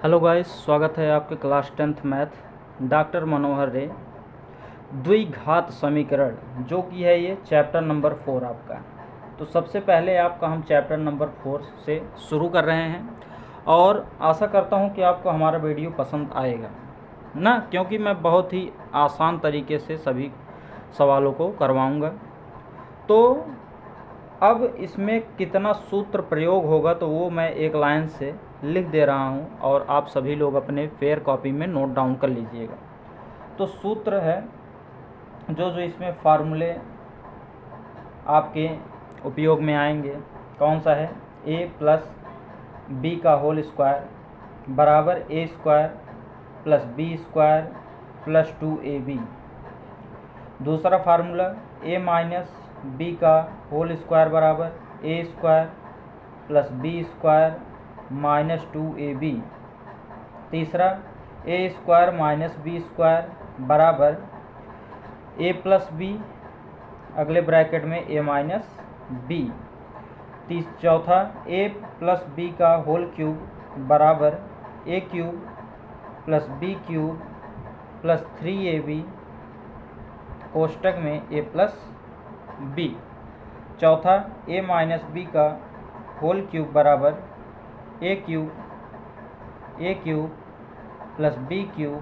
Hello guys, स्वागत है आपके क्लास 10th मैथ डॉक्टर मनोहर रे। द्विघात समीकरण जो कि है ये चैप्टर नंबर 4 आपका। तो सबसे पहले आपका हम चैप्टर नंबर 4 से शुरू कर रहे हैं और आशा करता हूँ कि आपको हमारा वीडियो पसंद आएगा ना, क्योंकि मैं बहुत ही आसान तरीके से सभी सवालों को करवाऊँगा। तो अब इसमें कितना सूत्र प्रयोग होगा तो वो मैं एक लाइन से लिख दे रहा हूँ और आप सभी लोग अपने फेयर कॉपी में नोट डाउन कर लीजिएगा। तो सूत्र है जो इसमें फार्मूले आपके उपयोग में आएंगे, कौन सा है, a प्लस बी का होल स्क्वायर बराबर a square plus B square plus 2ab। दूसरा फार्मूला a माइनस बी का होल स्क्वायर बराबर a square plus B square minus 2ab। तीसरा a square minus B square बराबर a प्लस बी, अगले bracket में a minus B. चौथा a plus B का whole cube बराबर a cube plus B cube plus 3ab कोष्टक में a plus B. चौथा a माइनस बी का होल क्यूब बराबर a cube plus B cube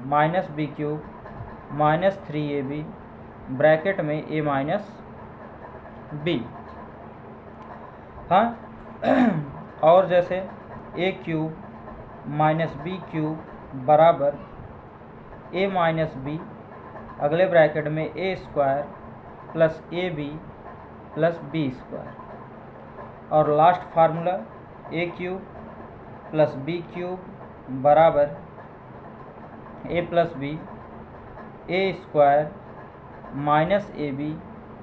minus B cube minus 3ab bracket में a minus B. हाँ और जैसे a cube minus B cube बराबर a माइनस बी, अगले ब्रैकेट में a square plus A B plus B square. और last formula a cube plus B cube बराबर a plus B, A square minus A B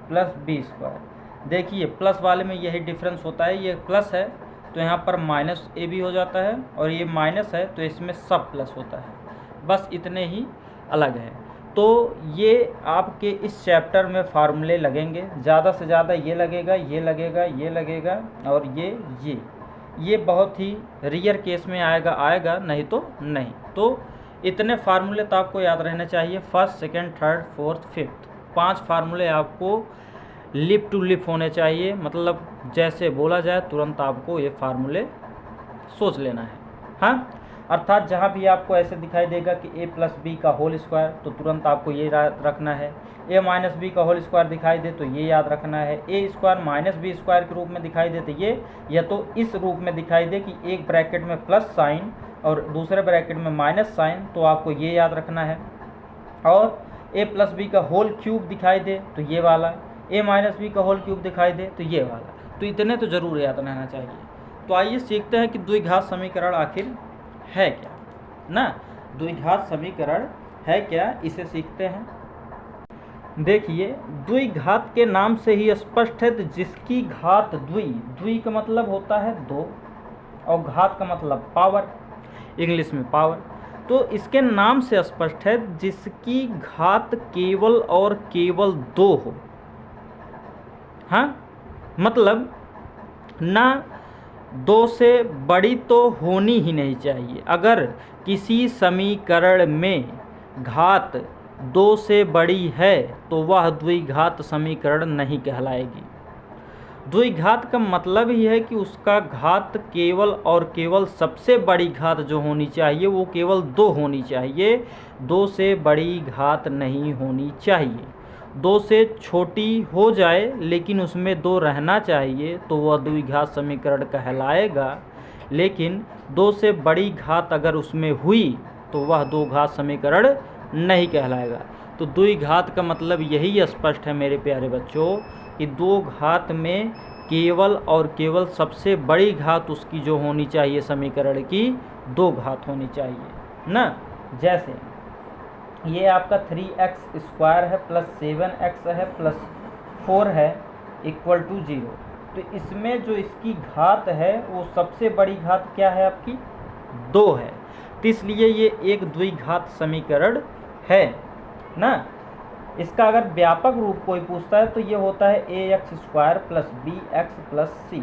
plus B square. देखिए plus वाले में यही difference होता है, ये प्लस है तो यहाँ पर माइनस ए बी हो जाता है और ये माइनस है तो इसमें सब प्लस होता है, बस इतने ही अलग है। तो ये आपके इस चैप्टर में फार्मूले लगेंगे, ज़्यादा से ज़्यादा ये लगेगा, ये लगेगा, ये लगेगा और ये बहुत ही रेयर केस में आएगा नहीं तो नहीं। तो इतने फार्मूले तो आपको याद रहने चाहिए, first, second, third, fourth, fifth, 5 फार्मूले आपको लिप टू लिप होने चाहिए, मतलब जैसे बोला जाए तुरंत आपको ये फार्मूले सोच लेना है। हाँ, अर्थात जहाँ भी आपको ऐसे दिखाई देगा कि a प्लस बी का होल स्क्वायर तो तुरंत आपको ये याद रखना है, a माइनस बी का होल स्क्वायर दिखाई दे तो ये याद रखना है, a square minus B square के रूप में दिखाई दे तो ये, या तो इस रूप में दिखाई दे कि एक ब्रैकेट में प्लस साइन और दूसरे ब्रैकेट में माइनस साइन तो आपको ये याद रखना है। और a प्लस बी का होल क्यूब दिखाई दे तो ये वाला, a माइनस बी का होल क्यूब दिखाई दे तो ये वाला, तो इतने तो ज़रूर याद रहना चाहिए। तो आइए सीखते हैं कि द्विघात समीकरण आखिर है क्या ना, द्विघात समीकरण है क्या, इसे सीखते हैं। देखिए द्विघात के नाम से ही स्पष्ट है, जिसकी घात द्वि का मतलब होता है 2 और घात का मतलब पावर, इंग्लिश में पावर। तो इसके नाम से स्पष्ट है जिसकी घात केवल और केवल 2 हो। हाँ, मतलब ना 2 से बड़ी तो होनी ही नहीं चाहिए। अगर किसी समीकरण में घात 2 से बड़ी है तो वह द्विघात समीकरण नहीं कहलाएगी। द्विघात का मतलब ही है कि उसका घात केवल और केवल सबसे बड़ी घात जो होनी चाहिए वो केवल 2 होनी चाहिए, 2 से बड़ी घात नहीं होनी चाहिए। 2 से छोटी हो जाए लेकिन उसमें 2 रहना चाहिए तो वह द्विघात समीकरण कहलाएगा, लेकिन 2 से बड़ी घात अगर उसमें हुई तो वह द्विघात समीकरण नहीं कहलाएगा। तो द्विघात का मतलब यही स्पष्ट है मेरे प्यारे बच्चों कि 2 घात में केवल और केवल सबसे बड़ी घात उसकी जो होनी चाहिए समीकरण की 2 घात होनी चाहिए ना। जैसे ये आपका 3x स्क्वायर है प्लस 7x है प्लस 4 है इक्वल टू 0, तो इसमें जो इसकी घात है वो सबसे बड़ी घात क्या है आपकी 2 है, तो इसलिए ये एक द्विघात समीकरण है ना। इसका अगर व्यापक रूप कोई पूछता है तो ये होता है ax square plus bx plus c,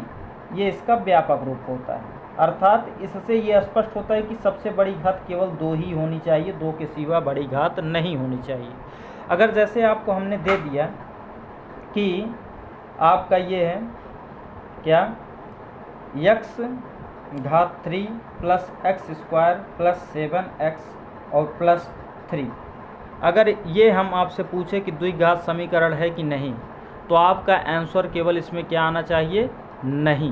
ये इसका व्यापक रूप होता है। अर्थात इससे ये स्पष्ट होता है कि सबसे बड़ी घात केवल 2 ही होनी चाहिए, 2 के सिवा बड़ी घात नहीं होनी चाहिए। अगर जैसे आपको हमने दे दिया कि आपका ये है क्या, x घात 3 plus x square plus 7x और प्लस 3, अगर ये हम आपसे पूछे कि द्विघात समीकरण है कि नहीं, तो आपका आंसर केवल इसमें क्या आना चाहिए, नहीं।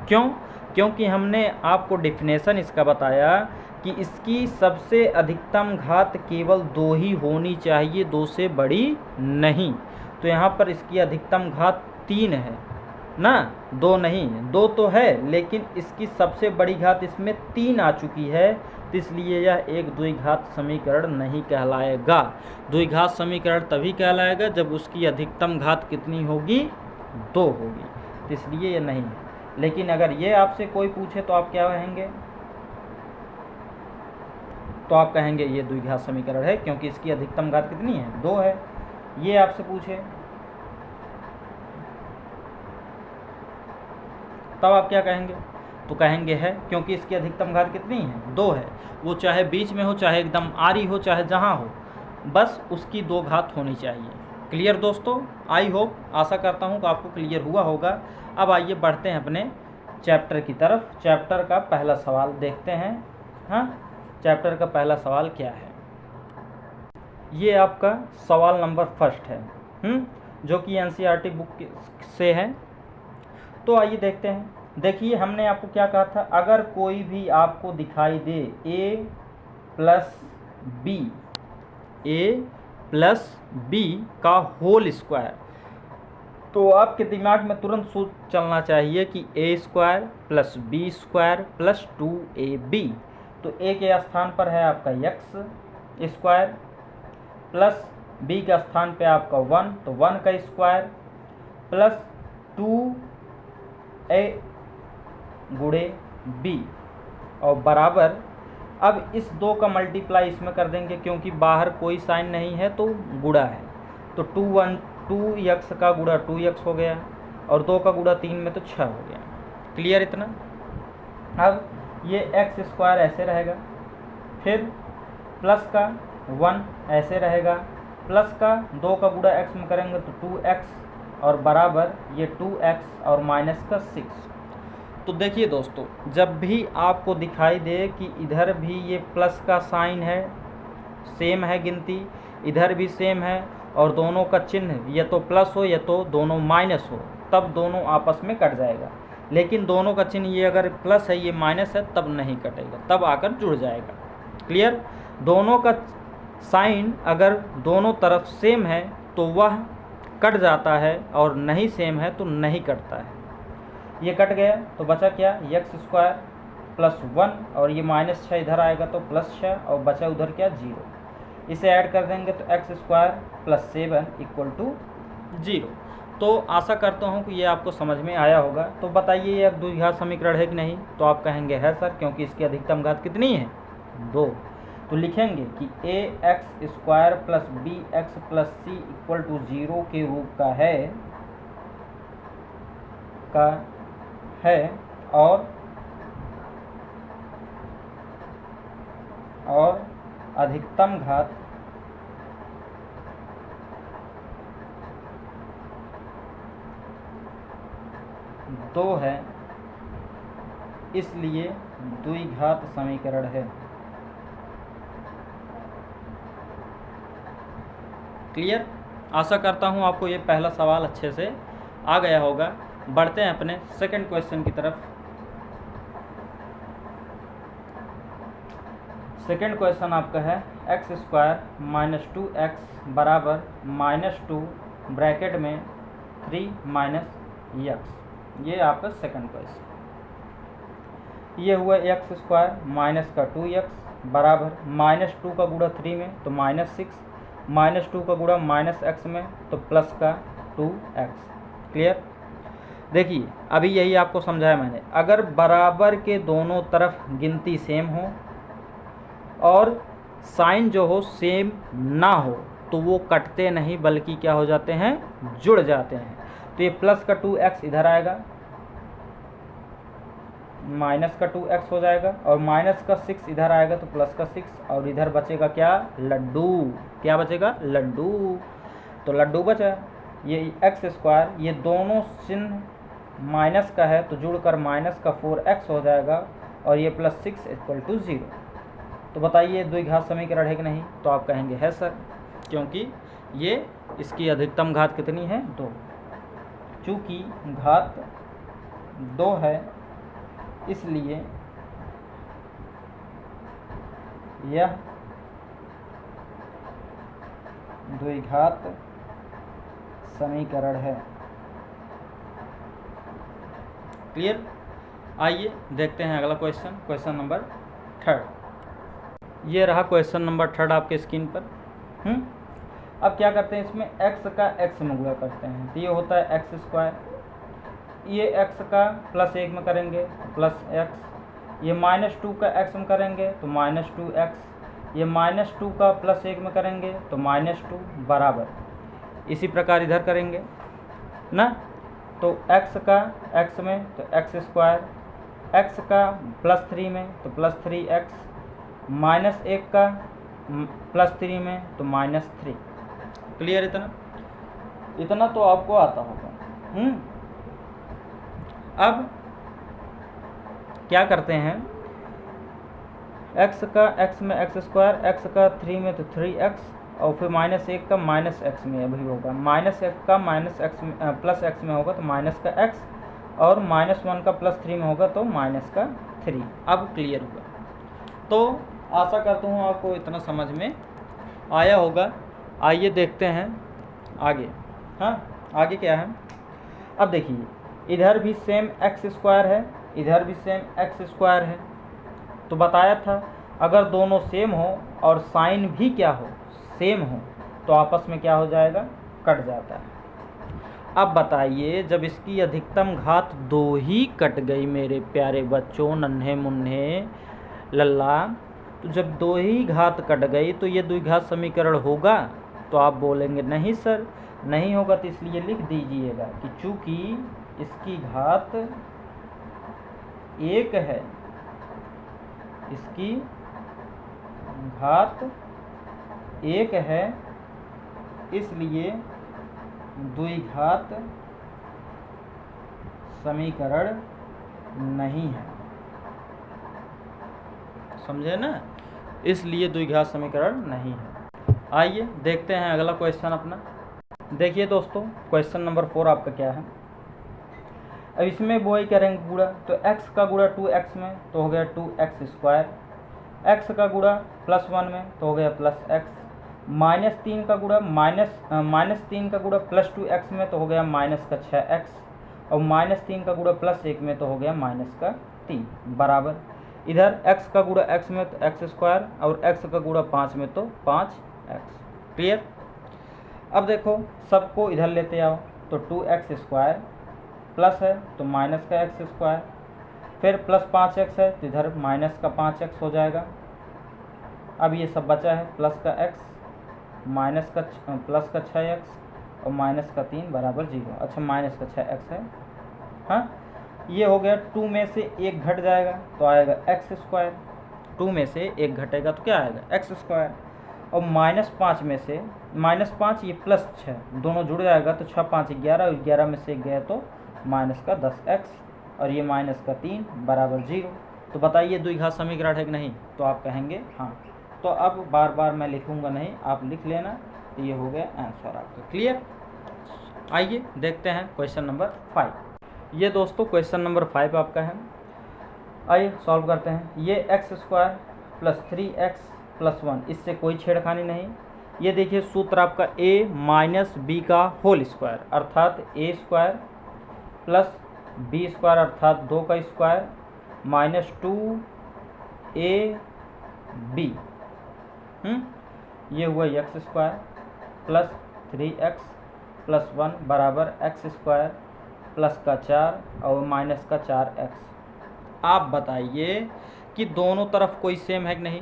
क्यों? क्योंकि हमने आपको डेफिनेशन इसका बताया कि इसकी सबसे अधिकतम घात केवल 2 ही होनी चाहिए, 2 से बड़ी नहीं। तो यहाँ पर इसकी अधिकतम घात 3 है ना, 2 नहीं, 2 तो है, लेकिन इसकी सबसे बड़ी घात इसमें 3 आ चुकी है, तो इसलिए यह एक द्विघात समीकरण नहीं कहलाएगा। द्विघात समीकरण तभी कहलाएगा जब उसकी अधिकतम घात कितनी होगी, 2 होगी, तो इसलिए यह नहीं है। लेकिन अगर ये आपसे कोई पूछे तो आप क्या कहेंगे, तो आप कहेंगे ये द्विघात समीकरण है क्योंकि इसकी अधिकतम घात कितनी है, 2 है। ये आपसे पूछे तब आप क्या कहेंगे, तो कहेंगे है क्योंकि इसकी अधिकतम घात कितनी है, 2 है। वो चाहे बीच में हो, चाहे एकदम आरी हो, चाहे जहाँ हो, बस उसकी 2 घात होनी चाहिए। क्लियर दोस्तों? आई होप, आशा करता हूँ कि आपको क्लियर हुआ होगा। अब आइए बढ़ते हैं अपने चैप्टर की तरफ। चैप्टर का पहला सवाल देखते हैं। हाँ, चैप्टर का पहला सवाल क्या है, ये आपका सवाल नंबर 1 है, जो कि एनसीईआरटी बुक से है। तो आइए देखते हैं। देखिए, हमने आपको क्या कहा था, अगर कोई भी आपको दिखाई दे a प्लस बी का होल स्क्वायर, तो आपके दिमाग में तुरंत सोच चलना चाहिए कि a square plus B square plus 2ab। तो a के स्थान पर है आपका x स्क्वायर, प्लस b के स्थान पे आपका 1, तो 1 का स्क्वायर, प्लस 2a गुणे b, और बराबर, अब इस 2 का मल्टीप्लाई इसमें कर देंगे क्योंकि बाहर कोई साइन नहीं है तो गुणा है, तो 2x का गुणा 2x हो गया, और 2 का गुणा 3 में तो 6 हो गया। क्लियर इतना? अब ये x स्क्वायर ऐसे रहेगा, फिर प्लस का 1 ऐसे रहेगा, प्लस का 2 का गुणा x में करेंगे तो 2x, और बराबर ये 2x और माइनस का 6। तो देखिए दोस्तों, जब भी आपको दिखाई दे कि इधर भी ये प्लस का साइन है, सेम है गिनती, इधर भी सेम है, और दोनों का चिन्ह या तो प्लस हो या तो दोनों माइनस हो, तब दोनों आपस में कट जाएगा। लेकिन दोनों का चिन्ह ये अगर प्लस है, ये माइनस है, तब नहीं कटेगा, तब आकर जुड़ जाएगा। क्लियर? दोनों का साइन अगर दोनों तरफ सेम है तो वह कट जाता है, और नहीं सेम है तो नहीं कटता है। ये कट गया तो बचा क्या, x स्क्वायर प्लस 1, और ये माइनस 6 इधर आएगा तो प्लस 6, और बचा उधर क्या, 0। इसे ऐड कर देंगे तो x square plus 7 equal to 0। तो आशा करता हूँ कि ये आपको समझ में आया होगा। तो बताइए ये द्विघात समीकरण है कि नहीं, तो आप कहेंगे है सर, क्योंकि इसकी अधिकतम घात कितनी है, 2। तो लिखेंगे कि ax square plus bx plus c equal to 0 के रूप का है, और अधिकतम घात दो है, इसलिए द्विघात समीकरण है। क्लियर? आशा करता हूँ आपको ये पहला सवाल अच्छे से आ गया होगा। बढ़ते हैं अपने सेकंड क्वेश्चन की तरफ। सेकंड क्वेश्चन आपका है एक्स स्क्वायर माइनस 2x बराबर -2 ब्रैकेट में 3 माइनस x। ये आपका सेकंड क्वेश्चन। ये हुआ एक्स स्क्वायर माइनस का 2x बराबर -2 का गुणा 3 में तो -6, -2 का गुणा -x में तो प्लस का 2x। क्लियर? देखिए, अभी यही आपको समझाया मैंने। अगर बराबर के दोनों तरफ गिनती सेम हो और साइन जो हो सेम ना हो तो वो कटते नहीं, बल्कि क्या हो जाते हैं, जुड़ जाते हैं। तो ये प्लस का 2x इधर आएगा, माइनस का 2x हो जाएगा, और माइनस का 6 इधर आएगा तो प्लस का 6, और इधर बचेगा क्या, लड्डू। क्या बचेगा, लड्डू। तो लड्डू बचा। ये एक्स स्क्वायर, ये दोनों चिन्ह माइनस का है तो जुड़कर माइनस का 4x हो जाएगा, और ये प्लस 6 इक्वल टू 0। तो बताइए द्विघात समीकरण है कि नहीं, तो आप कहेंगे है सर, क्योंकि ये इसकी अधिकतम घात कितनी है, 2। चूँकि घात 2 है इसलिए यह द्विघात समीकरण है। क्लियर। आइए देखते हैं अगला क्वेश्चन, क्वेश्चन नंबर 3। ये रहा क्वेश्चन नंबर 3 आपके स्क्रीन पर। अब क्या करते हैं, इसमें x का x में गुणा करते हैं, तो ये होता है एक्स स्क्वायर। ये x का प्लस 1 में करेंगे तो प्लस x, ये -2 का x में करेंगे तो -2x, ये -2 का प्लस 1 में करेंगे तो -2 बराबर। इसी प्रकार इधर करेंगे ना, तो x का x में तो x स्क्वायर, x का प्लस 3 में तो प्लस 3x, -1 का प्लस 3 में तो -3। क्लियर। इतना तो आपको आता होगा। अब क्या करते हैं, x का x में x स्क्वायर, x का 3 में तो 3x, और फिर -1 का -x में अभी होगा, -1 का -x में प्लस x में होगा तो माइनस का x, और -1 का प्लस 3 में होगा तो माइनस का 3। अब क्लियर हुआ। तो आशा करता हूँ आपको इतना समझ में आया होगा। आइए देखते हैं आगे। हाँ, आगे क्या है, अब देखिए इधर भी सेम एक्स स्क्वायर है, इधर भी सेम एक्स स्क्वायर है। तो बताया था अगर दोनों सेम हो और साइन भी क्या हो, सेम हो, तो आपस में क्या हो जाएगा, कट जाता है। अब बताइए जब इसकी अधिकतम घात 2 ही कट गई मेरे प्यारे बच्चों, नन्हे मुन्ने लल्ला, तो जब 2 ही घात कट गई तो ये द्विघात समीकरण होगा। तो आप बोलेंगे नहीं सर नहीं होगा, तो इसलिए लिख दीजिएगा कि चूंकि इसकी घात 1 है, इसकी घात 1 है, इसलिए द्विघात समीकरण नहीं है। समझे ना, इसलिए द्विघात समीकरण नहीं है। आइए देखते हैं अगला क्वेश्चन अपना। देखिए दोस्तों क्वेश्चन नंबर 4 आपका क्या है। अब इसमें वो ही करेंगे गुणा, तो x का गुणा 2x में तो हो गया 2x स्क्वायर, x का गुणा +1 में तो हो गया +x, -3 का गुणा -3 का गुणा +2x में तो हो गया -6x, और -3 का गुणा +1 में तो हो गया -3 बराबर। इधर x का गुणा x में तो x स्क्वायर, और x का गुणा 5 में तो 5x। क्लियर। अब देखो सबको इधर लेते आओ, तो 2x स्क्वायर प्लस है तो माइनस का x स्क्वायर, फिर प्लस 5x है तो इधर माइनस का 5x हो जाएगा। अब ये सब बचा है प्लस का x माइनस का प्लस का 6x और माइनस का 3 बराबर 0। अच्छा माइनस का 6x है। हाँ, ये हो गया। 2 में से 1 घट जाएगा तो आएगा एक्स स्क्वायर, 2 में से 1 घटेगा तो क्या आएगा एक्स स्क्वायर, और -5 में से -5 ये +6 दोनों जुड़ जाएगा तो 6 5 11, और 11 में से 1 गया तो माइनस का 10x, और ये माइनस का 3 बराबर 0। तो बताइए द्विघात समीकरण है कि नहीं, तो आप कहेंगे हाँ। तो अब बार बार मैं लिखूंगा नहीं, आप लिख लेना। तो ये हो गया आंसर आपका। क्लियर। आइए देखते हैं क्वेश्चन नंबर 5। ये दोस्तों क्वेश्चन नंबर 5 आपका है। आइए सॉल्व करते हैं। ये x square plus 3x plus 1, इससे कोई छेड़खानी नहीं। ये देखिए सूत्र आपका a माइनस बी का होल स्क्वायर, अर्थात a square plus b square अर्थात 2 का स्क्वायर माइनस 2ab, ये हुआ x square plus 3x plus 1 बराबर एक्स स्क्वायर प्लस का 4 और माइनस का 4x। आप बताइए कि दोनों तरफ कोई सेम है कि नहीं।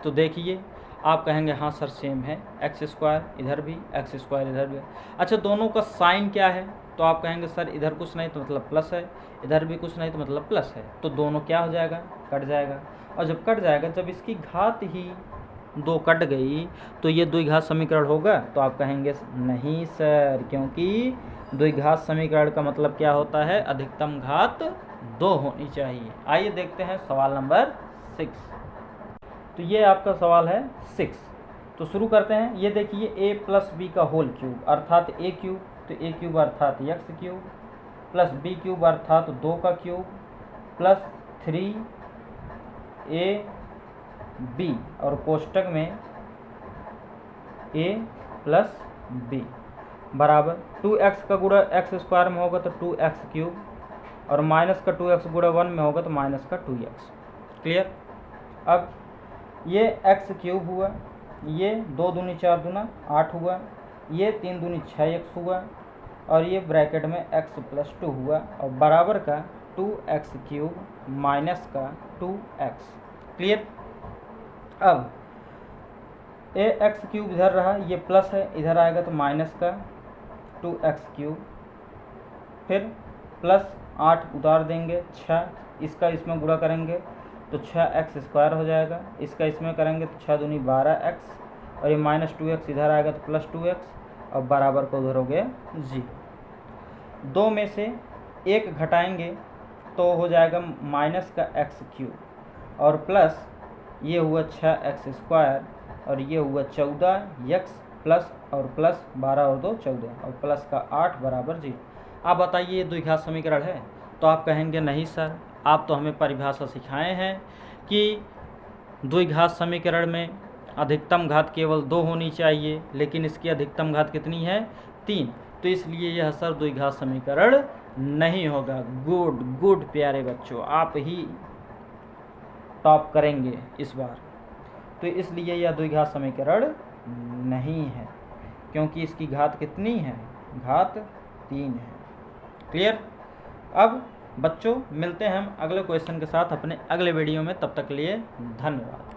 तो देखिए आप कहेंगे हाँ सर सेम है, एक्स स्क्वायर इधर भी, एक्स स्क्वायर इधर भी। अच्छा दोनों का साइन क्या है, तो आप कहेंगे सर इधर कुछ नहीं तो मतलब प्लस है, इधर भी कुछ नहीं तो मतलब प्लस है, तो दोनों क्या हो जाएगा, कट जाएगा। और जब कट जाएगा, जब इसकी घात ही 2 कट गई तो ये द्विघात समीकरण होगा, तो आप कहेंगे नहीं सर, क्योंकि द्विघात समीकरण का मतलब क्या होता है, अधिकतम घात 2 होनी चाहिए। आइए देखते हैं सवाल नंबर 6। तो ये आपका सवाल है 6। तो शुरू करते हैं। ये देखिए a प्लस बी का होल क्यूब अर्थात a क्यूब, तो a क्यूब अर्थात x cube, plus b cube अर्थात 2 का क्यूब, प्लस 3ab और कोष्टक में a प्लस b बराबर 2x का गुणा x स्क्वायर में होगा तो 2x क्यूब, और माइनस का 2x गुणा 1 में होगा तो माइनस का 2x। क्लियर। अब ये x क्यूब हुआ, ये 2 दूनी 4 दूना 8 हुआ, ये 3 दूनी 6x हुआ, और ये ब्रैकेट में x प्लस 2 हुआ, और बराबर का 2x क्यूब माइनस का 2x। क्लियर। अब ax क्यूब इधर रहा, ये प्लस है, इधर आएगा तो माइनस का 2x क्यूब, फिर प्लस 8 उतार देंगे 6, इसका इसमें गुणा करेंगे तो 6x स्क्वायर हो जाएगा, इसका इसमें करेंगे तो 6 दूनी 12x, और ये माइनस 2x इधर आएगा तो प्लस 2x, और बराबर को उधर हो गया 0। 2 में से 1 घटाएंगे तो हो जाएगा माइनस का x क्यूब, और प्लस ये हुआ 6x स्क्वायर, और ये हुआ 14x प्लस और प्लस 12 और 2 14, और प्लस का 8 बराबर 0। आप बताइए ये द्विघात समीकरण है, तो आप कहेंगे नहीं सर, आप तो हमें परिभाषा सिखाए हैं कि द्विघात समीकरण में अधिकतम घात केवल 2 होनी चाहिए, लेकिन इसकी अधिकतम घात कितनी है, 3, तो इसलिए यह सर द्विघात समीकरण नहीं होगा। गुड गुड प्यारे बच्चों, आप ही टॉप करेंगे इस बार। तो इसलिए यह द्विघात समीकरण नहीं है, क्योंकि इसकी घात कितनी है, घात 3 है। क्लियर। अब बच्चों मिलते हैं हम अगले क्वेश्चन के साथ अपने अगले वीडियो में, तब तक के लिए धन्यवाद।